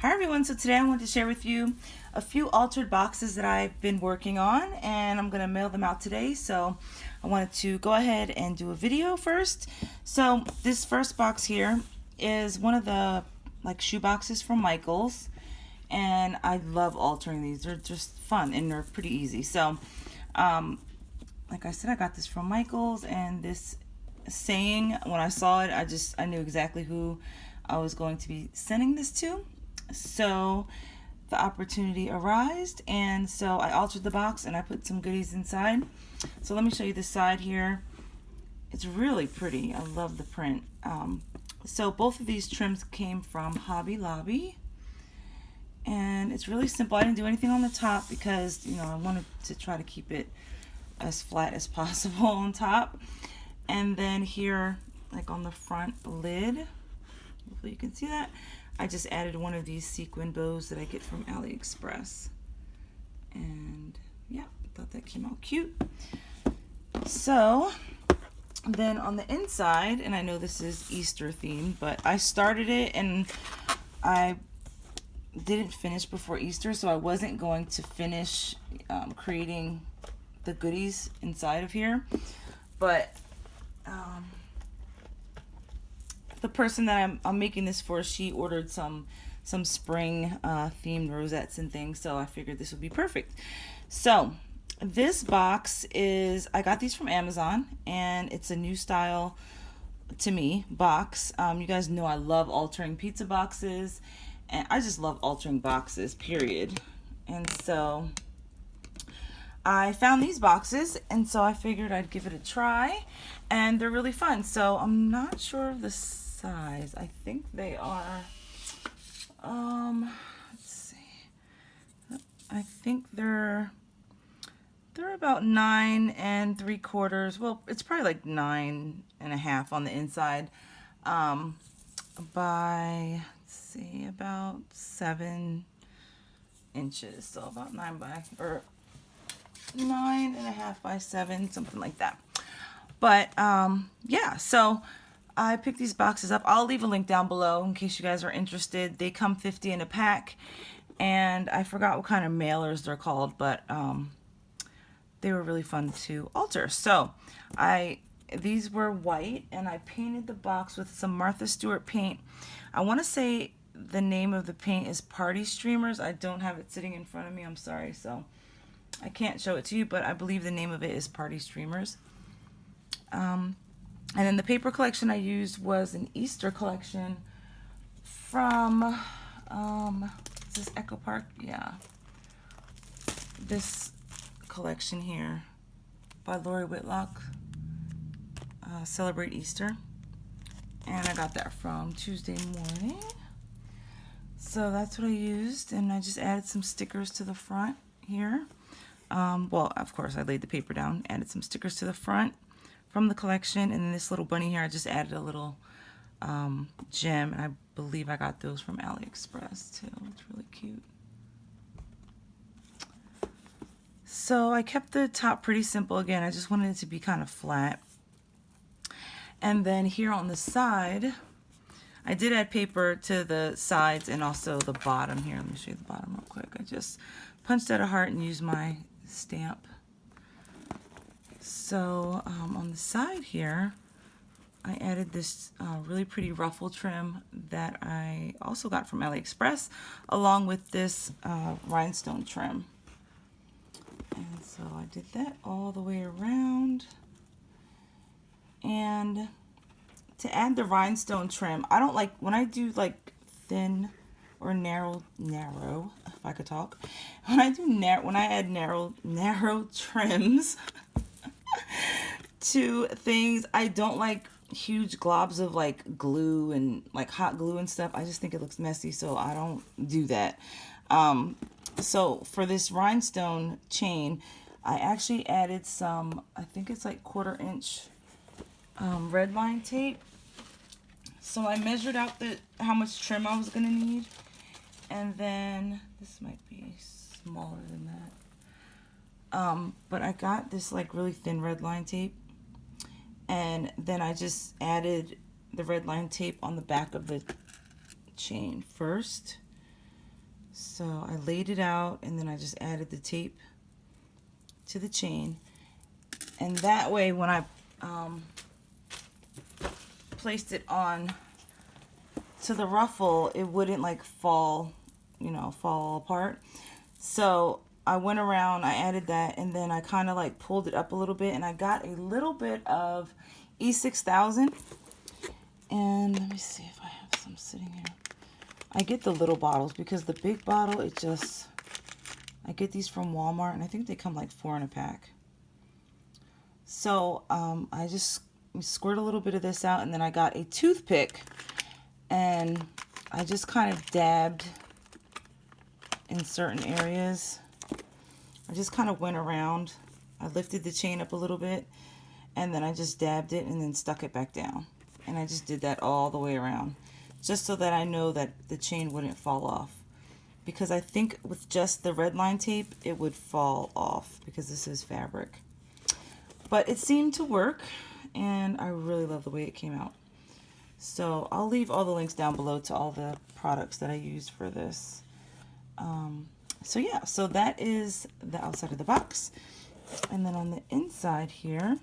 Hi everyone, so today I want to share with you a few altered boxes that I've been working on, and I'm going to mail them out today. So I wanted to go ahead and do a video first. So this first box here is one of the shoe boxes from Michaels, and I love altering these. They're just fun and they're pretty easy. So like I said, I got this from Michaels, and this saying, when I saw it, I knew exactly who I was going to be sending this to. So the opportunity arose, and so I altered the box and I put some goodies inside. So let me show you this side here. It's really pretty. I love the print. So both of these trims came from Hobby Lobby, and it's really simple. I didn't do anything on the top because, you know, I wanted to try to keep it as flat as possible on top. And then here, like on the front lid, hopefully you can see that, I just added one of these sequin bows that I get from AliExpress. And yeah, I thought that came out cute. So then on the inside, and I know this is Easter themed, but I started it and I didn't finish before Easter, so I wasn't going to finish creating the goodies inside of here. But the person that I'm making this for, she ordered some spring themed rosettes and things, so I figured this would be perfect. So this box is, I got these from Amazon, and it's a new style to me box. You guys know I love altering pizza boxes, and I just love altering boxes, period. And so I found these boxes, and so I figured I'd give it a try, and they're really fun. So I'm not sure of the size. I think they are, let's see, I think they're about 9 3/4. Well, it's probably like 9.5 on the inside, by, let's see, about 7 inches. So about 9.5 by 7, something like that. But yeah, so I picked these boxes up. I'll leave a link down below in case you guys are interested. They come 50 in a pack, and I forgot what kind of mailers they're called, but they were really fun to alter. So these were white, and I painted the box with some Martha Stewart paint. I want to say the name of the paint is Party Streamers. I don't have it sitting in front of me, I'm sorry, so I can't show it to you, but I believe the name of it is Party Streamers. And then the paper collection I used was an Easter collection from, is this Echo Park? Yeah. This collection here by Lori Whitlock, Celebrate Easter. And I got that from Tuesday Morning. So that's what I used, and I just added some stickers to the front here. Well, of course, I laid the paper down, added some stickers to the front from the collection, and then this little bunny here, I just added a little gem, and I believe I got those from AliExpress too. It's really cute. So I kept the top pretty simple. Again, I just wanted it to be kind of flat. And then here on the side, I did add paper to the sides and also the bottom here. Let me show you the bottom real quick. I just punched out a heart and used my stamp. So on the side here, I added this really pretty ruffle trim that I also got from AliExpress, along with this rhinestone trim. And so I did that all the way around. And to add the rhinestone trim, I don't like, when I do like thin or narrow, if I could talk, when I add narrow trims to things, I don't like huge globs of like glue and like hot glue and stuff. I just think it looks messy, so I don't do that. So for this rhinestone chain, I actually added some, I think it's like 1/4 inch red line tape. So I measured out how much trim I was gonna need, and then this might be smaller than that. But I got this like really thin red line tape, and then I just added the red line tape on the back of the chain first, So I laid it out and then I just added the tape to the chain. And that way when I placed it on to the ruffle, it wouldn't like fall, you know, fall apart. So I went around, I added that, and then I kind of like pulled it up a little bit, and I got a little bit of E6000. And let me see if I have some sitting here. I get the little bottles because the big bottle, it just, I get these from Walmart, and I think they come like 4 in a pack. So I just squirt a little bit of this out, and then I got a toothpick, and I just kind of dabbed in certain areas. I just kind of went around. I lifted the chain up a little bit, and then I just dabbed it and then stuck it back down. And I just did that all the way around, just so that I know that the chain wouldn't fall off. Because I think with just the red line tape, it would fall off because this is fabric. But it seemed to work, and I really love the way it came out. So I'll leave all the links down below to all the products that I used for this. So yeah, so that is the outside of the box. And then on the inside here,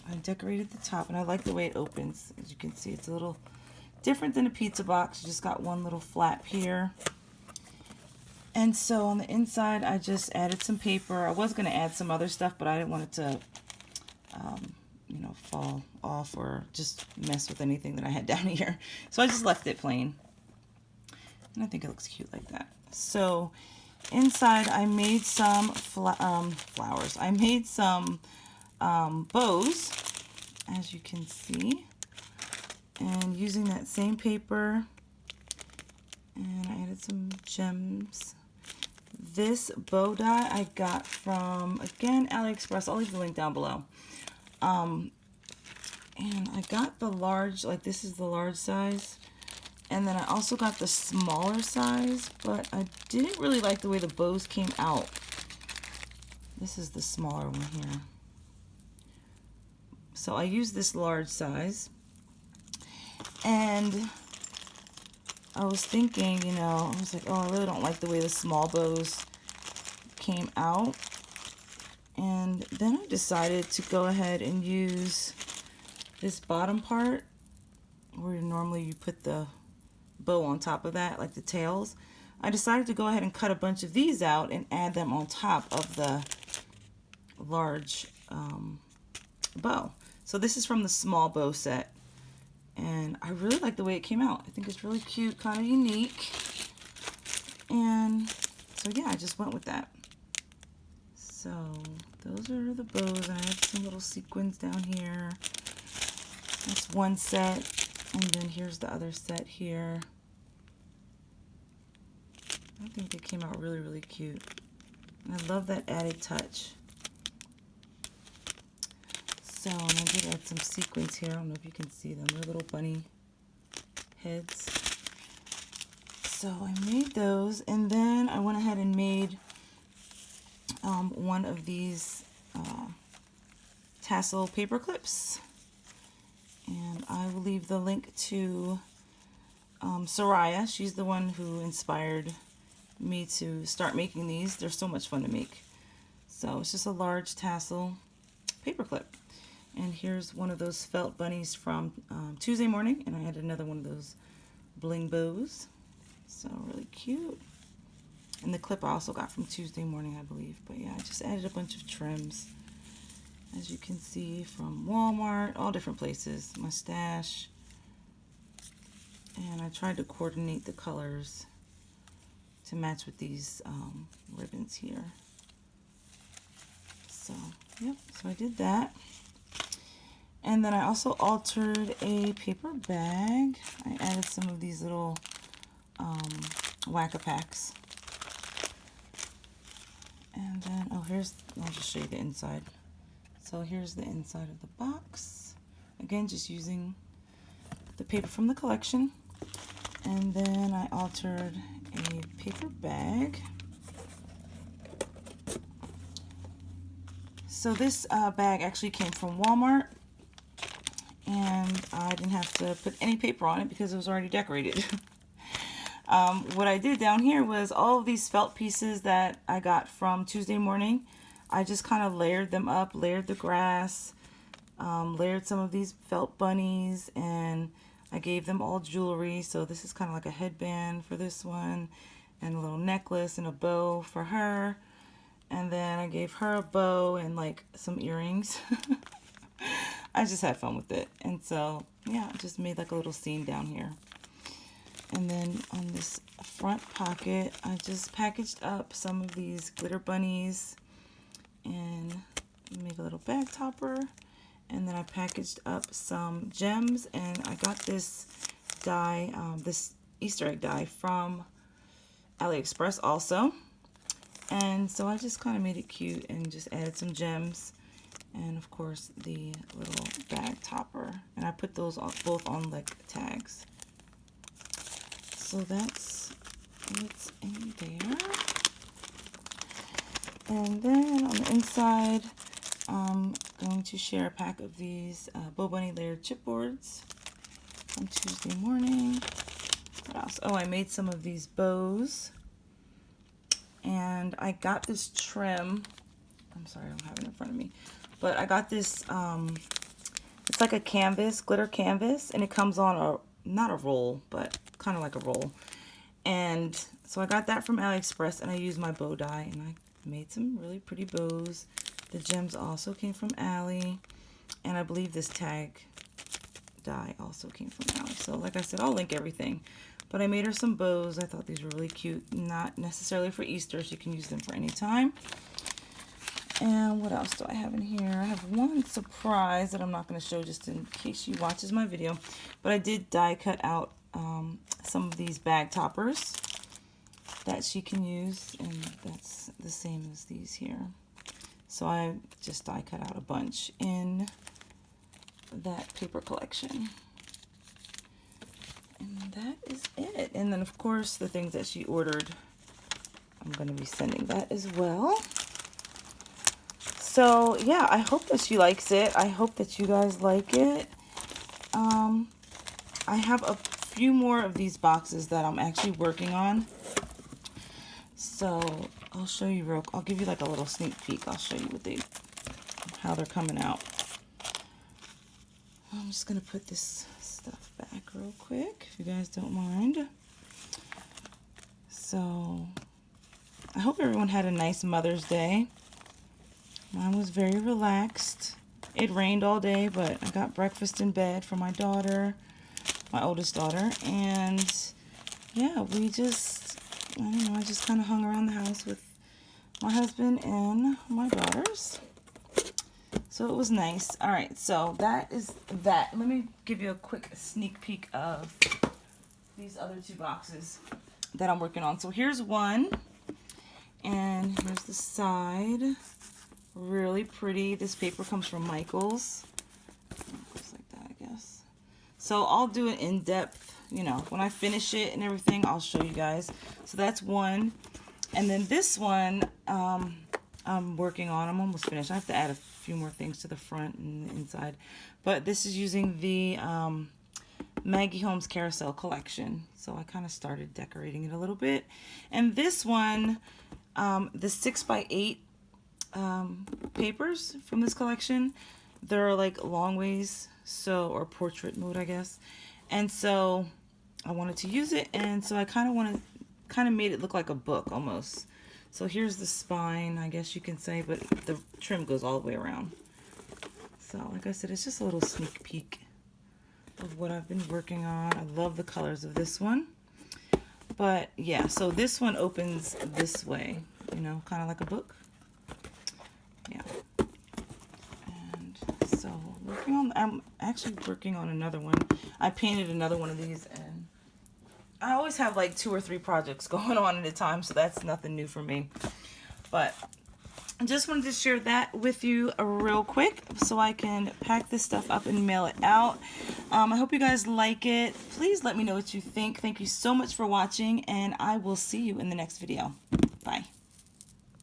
I decorated the top, and I like the way it opens. As you can see, it's a little different than a pizza box. You just got one little flap here. And so on the inside, I just added some paper. I was going to add some other stuff, but I didn't want it to, you know, fall off or just mess with anything that I had down here. So I just left it plain. And I think it looks cute like that. So inside, I made some flowers. I made some bows, as you can see. And using that same paper, and I added some gems. This bow die I got from, again, AliExpress. I'll leave the link down below. And I got the large, like this is the large size. And then I also got the smaller size, but I didn't really like the way the bows came out. This is the smaller one here. So I used this large size. And I was thinking, you know, I was like, oh, I really don't like the way the small bows came out. And then I decided to go ahead and use this bottom part where normally you put the bow on top of that, like the tails. I decided to go ahead and cut a bunch of these out and add them on top of the large bow. So this is from the small bow set. And I really like the way it came out. I think it's really cute, kind of unique. And so yeah, I just went with that. So those are the bows, and I have some little sequins down here. That's one set, and then here's the other set here. I think they came out really, really cute. And I love that added touch. So, and I did add some sequins here. I don't know if you can see them. They're little bunny heads. So I made those, and then I went ahead and made one of these tassel paper clips. And I will leave the link to Soraya. She's the one who inspired me to start making these. They're so much fun to make. So it's just a large tassel paper clip. And here's one of those felt bunnies from Tuesday Morning, and I added another one of those bling bows. So really cute. And the clip I also got from Tuesday Morning, I believe. But yeah, I just added a bunch of trims, as you can see, from Walmart, all different places, my stash. And I tried to coordinate the colors to match with these ribbons here. So, yep, so I did that. And then I also altered a paper bag. I added some of these little whack-a-packs. And then, oh, here's, I'll just show you the inside. So here's the inside of the box. Again, just using the paper from the collection. And then I altered a paper bag. So this bag actually came from Walmart. And I didn't have to put any paper on it because it was already decorated. What I did down here was all of these felt pieces that I got from Tuesday morning. I just kind of layered them up, layered the grass, layered some of these felt bunnies, and I gave them all jewelry. So this is kind of like a headband for this one, and a little necklace and a bow for her. And then I gave her a bow and like some earrings. I just had fun with it. And so, yeah, I just made like a little scene down here. And then on this front pocket, I just packaged up some of these glitter bunnies and made a little bag topper. And then I packaged up some gems, and I got this die, this Easter egg die from AliExpress also. And so I just kind of made it cute and just added some gems, and of course the little bag topper, and I put those on, both on like tags. So that's what's in there. And then on the inside, I'm going to share a pack of these Bo Bunny layered chipboards from Tuesday morning. What else? Oh, I made some of these bows. And I got this trim. I'm sorry, I don't have it in front of me. But I got this, it's like a canvas, glitter canvas. And it comes on a, not a roll, but kind of like a roll. And so I got that from AliExpress, and I used my bow die, and I made some really pretty bows. The gems also came from Ali, and I believe this tag die also came from Ali. So like I said, I'll link everything. But I made her some bows. I thought these were really cute. Not necessarily for Easter. She can use them for any time. And what else do I have in here? I have one surprise that I'm not going to show just in case she watches my video. But I did die cut out some of these bag toppers that she can use. And that's the same as these here. So I just die cut out a bunch in that paper collection. And that is it. And then of course the things that she ordered, I'm going to be sending that as well. So yeah, I hope that she likes it. I hope that you guys like it. I have a few more of these boxes that I'm actually working on. So I'll show you I'll give you like a little sneak peek. I'll show you how they're coming out. I'm just going to put this stuff back real quick, if you guys don't mind. So I hope everyone had a nice Mother's Day. Mine was very relaxed. It rained all day, but I got breakfast in bed for my daughter, my oldest daughter, and yeah, we just, I don't know, I just kind of hung around the house with my husband and my daughters. So it was nice. All right, so that is that. Let me give you a quick sneak peek of these other two boxes that I'm working on. So here's one, and here's the side. Really pretty. This paper comes from Michael's. Looks like that, I guess. So I'll do an in-depth, you know, when I finish it and everything, I'll show you guys. So that's one. And then this one, I'm working on. I'm almost finished. I have to add a few more things to the front and the inside. But this is using the Maggie Holmes Carousel collection. So I kind of started decorating it a little bit. And this one, the 6x8 papers from this collection, they're like long ways, so, or portrait mode, I guess. And so I wanted to use it, and so I kind of made it look like a book almost. So here's the spine, I guess you can say, but the trim goes all the way around. So like I said, it's just a little sneak peek of what I've been working on. I love the colors of this one. But yeah, so this one opens this way, you know, kind of like a book. Yeah. And so I'm actually working on another one. I painted another one of these, and I always have like 2 or 3 projects going on at a time, so that's nothing new for me. But I just wanted to share that with you real quick so I can pack this stuff up and mail it out. I hope you guys like it. Please let me know what you think. Thank you so much for watching, and I will see you in the next video. Bye.